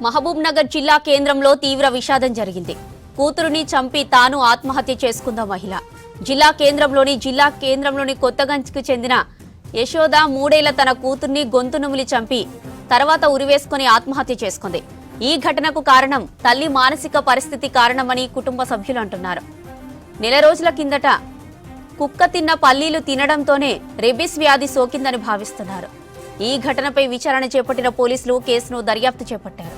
మహబూబ్ నగర్ జిల్లా కేంద్రంలో తీవ్ర విషాదం జరిగింది. కూతురుని చంపి తాను ఆత్మహత్య చేసుకుంద మహిళ. జిల్లా కేంద్రంలోని కొత్తగంజ్కి చెందిన యశోద 3 ఏళ్ల తన కూతుర్ని గొంతు నుమిలి చంపి తర్వాత ఉరివేసుకుని ఆత్మహత్య చేసుకుంది. ఈ ఘటనకు కారణం తల్లి మానసిక పరిస్థితి కారణమని కుటుంబ సభ్యులు అంటున్నారు. నెల రోజుల కిందట కుక్క తిన్న పల్లీలు తినడంతోనే రెబీస్ వ్యాధి సోకిందని భావిస్తున్నారు. ఈ ఘటనపై విచారణ చేపట్టిన పోలీసులు కేసును దర్యాప్తు చేపట్టారు.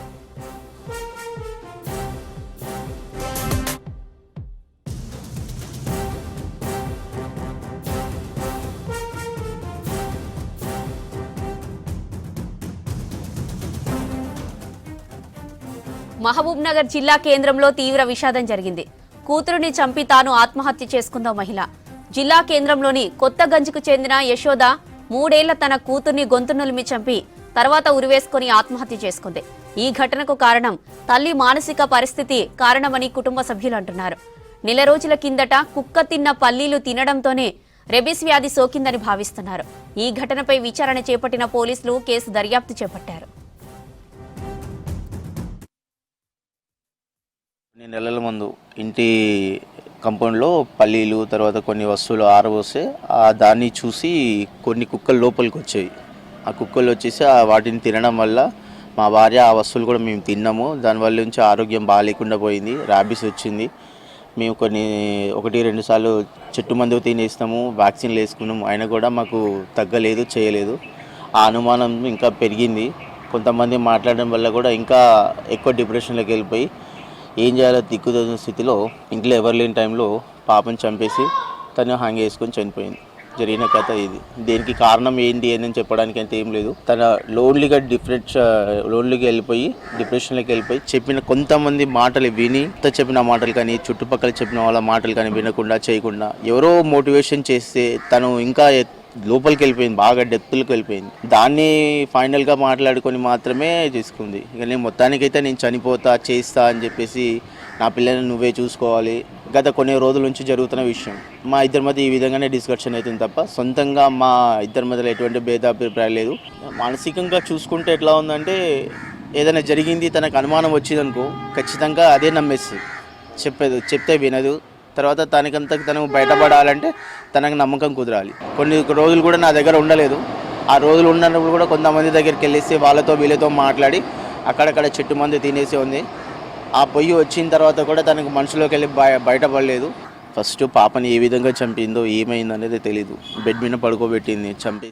మహబూబ్ నగర్ జిల్లా కేంద్రంలో తీవ్ర విషాదం జరిగింది. కూతురుని చంపి తాను ఆత్మహత్య చేసుకుంద మహిళ. జిల్లా కేంద్రంలోని కొత్తగంజ్కు చెందిన యశోద 3 ఏళ్ల తన కూతుర్ని గొంతు నులిమి చంపి తర్వాత ఉరివేసుకుని ఆత్మహత్య చేసుకుంది. ఈ ఘటనకు కారణం తల్లి మానసిక పరిస్థితి కారణమని కుటుంబ సభ్యులు అంటున్నారు. నెల రోజుల కిందట కుక్క తిన్న పల్లీలు తినడంతోనే రెబీస్ వ్యాధి సోకిందని భావిస్తున్నారు. ఈ ఘటనపై విచారణ చేపట్టిన పోలీసులు కేసు దర్యాప్తు చేపట్టారు. నెలల ముందు ఇంటి కంపౌండ్లో పల్లీలు తర్వాత కొన్ని వస్తువులు ఆరబోస్తే దాన్ని చూసి కొన్ని కుక్కలు లోపలికి వచ్చాయి. ఆ కుక్కలు వచ్చేసి వాటిని తినడం వల్ల మా భార్య ఆ వస్తువులు కూడా మేము తిన్నాము. దానివల్ల నుంచి ఆరోగ్యం బాగాలేకుండా పోయింది, ర్యాబీస్ వచ్చింది. మేము 1-2 సార్లు చెట్టు మందు తినేస్తాము, వ్యాక్సిన్లు వేసుకున్నాము, అయినా కూడా మాకు తగ్గలేదు, చేయలేదు. ఆ అనుమానం ఇంకా పెరిగింది. కొంతమంది మాట్లాడడం వల్ల కూడా ఇంకా ఎక్కువ డిప్రెషన్లోకి వెళ్ళిపోయి ఏం చేయాలో దిక్కుదోచిన స్థితిలో ఇంట్లో ఎవరు లేని టైంలో పాపను చంపేసి తను హ్యాంగ్ చేసుకొని చనిపోయింది. జరిగిన కథ ఇది. దేనికి కారణం ఏంటి అని చెప్పడానికి అయితే ఏం లేదు. తన లోన్లీగా వెళ్ళిపోయి డిప్రెషన్లోకి వెళ్ళిపోయి చెప్పిన కొంతమంది మాటలు విని చెప్పిన మాటలు కానీ చుట్టుపక్కల చెప్పిన వాళ్ళ మాటలు కానీ వినకుండా చేయకుండా ఎవరో మోటివేషన్ చేస్తే తను ఇంకా లోపలికి వెళ్ళిపోయింది, బాగా డెప్త్లోకి వెళ్ళిపోయింది. దాన్ని ఫైనల్గా మాట్లాడుకొని మాత్రమే చేసుకుంది. ఇక నేను మొత్తానికైతే నేను చనిపోతా చేస్తా అని చెప్పేసి నా పిల్లల్ని నువ్వే చూసుకోవాలి. గత కొన్ని రోజుల నుంచి జరుగుతున్న విషయం. మా ఇద్దరి మధ్య ఈ విధంగానే డిస్కషన్ అవుతుంది తప్ప సొంతంగా మా ఇద్దరి మధ్యలో ఎటువంటి భేదాభిప్రాయం లేదు. మానసికంగా చూసుకుంటే ఎట్లా ఉందంటే ఏదైనా జరిగింది తనకు అనుమానం వచ్చిందనుకో ఖచ్చితంగా అదే నమ్మేస్తుంది. చెప్తే వినదు. తర్వాత తను బయటపడాలంటే తనకు నమ్మకం కుదరాలి. కొన్ని రోజులు కూడా నా దగ్గర ఉండలేదు. ఆ రోజులు ఉన్నప్పుడు కూడా కొంతమంది దగ్గరికి వెళ్ళేసి వాళ్ళతో వీళ్ళతో మాట్లాడి అక్కడక్కడ చెట్టు మందు తినేసి ఉంది. ఆ పొయ్యి వచ్చిన తర్వాత కూడా తనకు మనసులోకి వెళ్ళి బయటపడలేదు. ఫస్ట్ పాపని ఏ విధంగా చంపిందో ఏమైందనేది తెలీదు. బెడ్ మీద పడుకోబెట్టింది, చంపేసి